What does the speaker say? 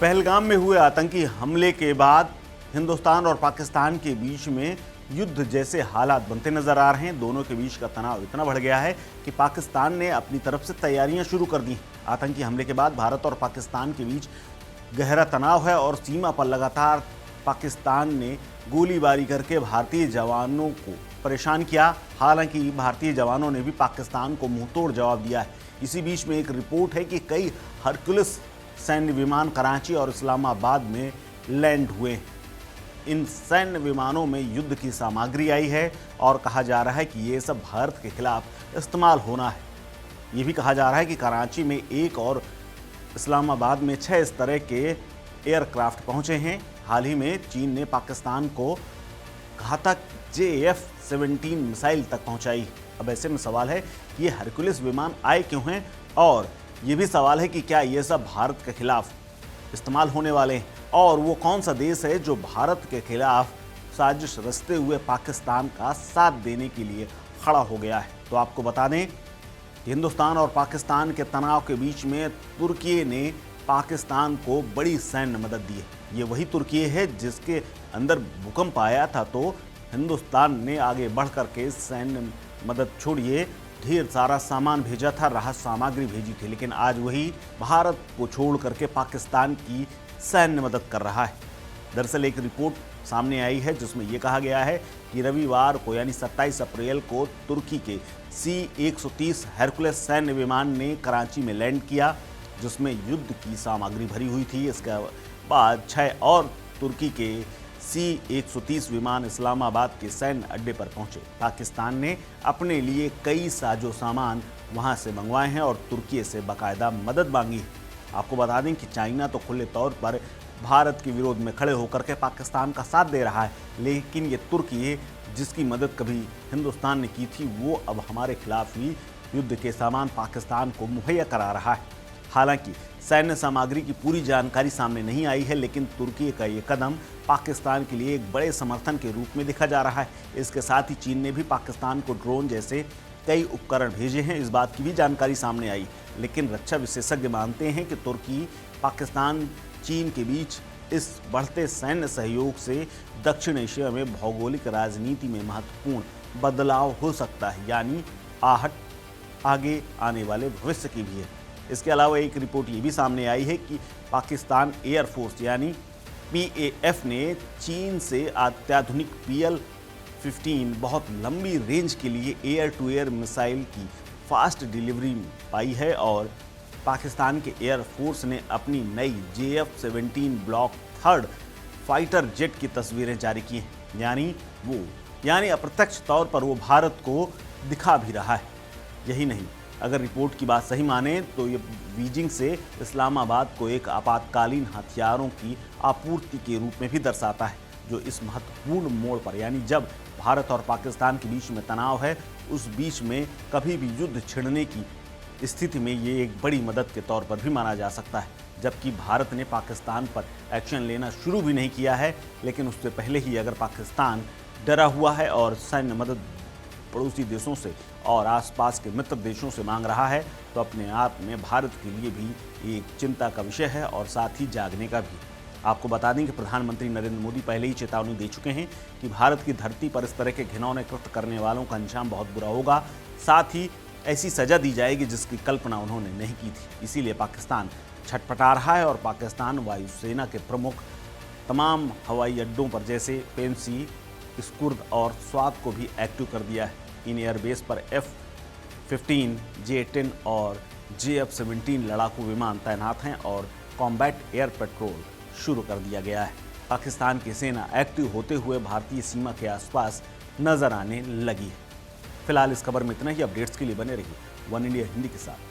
पहलगाम में हुए आतंकी हमले के बाद हिंदुस्तान और पाकिस्तान के बीच में युद्ध जैसे हालात बनते नजर आ रहे हैं। दोनों के बीच का तनाव इतना बढ़ गया है कि पाकिस्तान ने अपनी तरफ से तैयारियां शुरू कर दी। आतंकी हमले के बाद भारत और पाकिस्तान के बीच गहरा तनाव है और सीमा पर लगातार पाकिस्तान ने गोलीबारी करके भारतीय जवानों को परेशान किया। हालांकि भारतीय जवानों ने भी पाकिस्तान को मुंहतोड़ जवाब दिया है। इसी बीच में एक रिपोर्ट है कि कई हरकुलिस सैन्य विमान कराची और इस्लामाबाद में लैंड हुए। इन सैन्य विमानों में युद्ध की सामग्री आई है और कहा जा रहा है कि ये सब भारत के खिलाफ इस्तेमाल होना है। ये भी कहा जा रहा है कि कराची में एक और इस्लामाबाद में 6 इस तरह के एयरक्राफ्ट पहुंचे हैं। हाल ही में चीन ने पाकिस्तान को घातक JF-17 मिसाइल तक पहुंचाई। अब ऐसे में सवाल है कि ये हरकुलिस विमान आए क्यों हैं, और ये भी सवाल है कि क्या ये सब भारत के खिलाफ इस्तेमाल होने वाले हैं, और वो कौन सा देश है जो भारत के खिलाफ साजिश रचते हुए पाकिस्तान का साथ देने के लिए खड़ा हो गया है। तो आपको बता दें कि हिंदुस्तान और पाकिस्तान के तनाव के बीच में तुर्की ने पाकिस्तान को बड़ी सैन्य मदद दी है। ये वही तुर्की है जिसके अंदर भूकंप आया था, तो हिंदुस्तान ने आगे बढ़ कर के सैन्य मदद छोड़िए ढेर सारा सामान भेजा था, राहत सामग्री भेजी थी, लेकिन आज वही भारत को छोड़ करके पाकिस्तान की सैन्य मदद कर रहा है। दरअसल एक रिपोर्ट सामने आई है जिसमें यह कहा गया है कि रविवार को यानी 27 अप्रैल को तुर्की के C-130 हरकुलिस सैन्य विमान ने कराची में लैंड किया, जिसमें युद्ध की सामग्री भरी हुई थी। इसके बाद 6 और तुर्की के C-130 विमान इस्लामाबाद के सैन्य अड्डे पर पहुंचे। पाकिस्तान ने अपने लिए कई साजो सामान वहां से मंगवाए हैं और तुर्की से बाकायदा मदद मांगी है। आपको बता दें कि चाइना तो खुले तौर पर भारत के विरोध में खड़े होकर के पाकिस्तान का साथ दे रहा है, लेकिन ये तुर्की जिसकी मदद कभी हिंदुस्तान ने की थी, वो अब हमारे खिलाफ ही युद्ध के सामान पाकिस्तान को मुहैया करा रहा है। हालांकि सैन्य सामग्री की पूरी जानकारी सामने नहीं आई है, लेकिन तुर्की का ये कदम पाकिस्तान के लिए एक बड़े समर्थन के रूप में देखा जा रहा है। इसके साथ ही चीन ने भी पाकिस्तान को ड्रोन जैसे कई उपकरण भेजे हैं, इस बात की भी जानकारी सामने आई। लेकिन रक्षा विशेषज्ञ मानते हैं कि तुर्की, पाकिस्तान, चीन के बीच इस बढ़ते सैन्य सहयोग से दक्षिण एशिया में भौगोलिक राजनीति में महत्वपूर्ण बदलाव हो सकता है, यानी आहट आगे आने वाले भविष्य की भी है। इसके अलावा एक रिपोर्ट ये भी सामने आई है कि पाकिस्तान एयरफोर्स यानी PAF ने चीन से अत्याधुनिक PL-15 बहुत लंबी रेंज के लिए एयर टू एयर मिसाइल की फास्ट डिलीवरी पाई है, और पाकिस्तान के एयरफोर्स ने अपनी नई JF-17 block 3rd fighter jet की तस्वीरें जारी की हैं। यानी अप्रत्यक्ष तौर पर वो भारत को दिखा भी रहा है। यही नहीं, अगर रिपोर्ट की बात सही माने तो ये बीजिंग से इस्लामाबाद को एक आपातकालीन हथियारों की आपूर्ति के रूप में भी दर्शाता है, जो इस महत्वपूर्ण मोड़ पर, यानी जब भारत और पाकिस्तान के बीच में तनाव है, उस बीच में कभी भी युद्ध छिड़ने की स्थिति में ये एक बड़ी मदद के तौर पर भी माना जा सकता है। जबकि भारत ने पाकिस्तान पर एक्शन लेना शुरू भी नहीं किया है, लेकिन उससे पहले ही अगर पाकिस्तान डरा हुआ है और सैन्य मदद पड़ोसी देशों से और आसपास के मित्र देशों से मांग रहा है, तो अपने आप में भारत के लिए भी एक चिंता का विषय है और साथ ही जागने का भी। आपको बता दें कि प्रधानमंत्री नरेंद्र मोदी पहले ही चेतावनी दे चुके हैं कि भारत की धरती पर इस तरह के घिनौने कृत्य करने वालों का अंजाम बहुत बुरा होगा, साथ ही ऐसी सजा दी जाएगी जिसकी कल्पना उन्होंने नहीं की थी। इसीलिए पाकिस्तान छटपटा रहा है और पाकिस्तान वायुसेना के प्रमुख तमाम हवाई अड्डों पर जैसे पेंसी, स्कुर्द और स्वात को भी एक्टिव कर दिया है। इन एयरबेस पर F-15, J-10 और JF-17 लड़ाकू विमान तैनात हैं और कॉम्बैट एयर पेट्रोल शुरू कर दिया गया है। पाकिस्तान की सेना एक्टिव होते हुए भारतीय सीमा के आसपास नजर आने लगी है। फिलहाल इस खबर में इतना ही। अपडेट्स के लिए बने रहिए वन इंडिया हिंदी के साथ।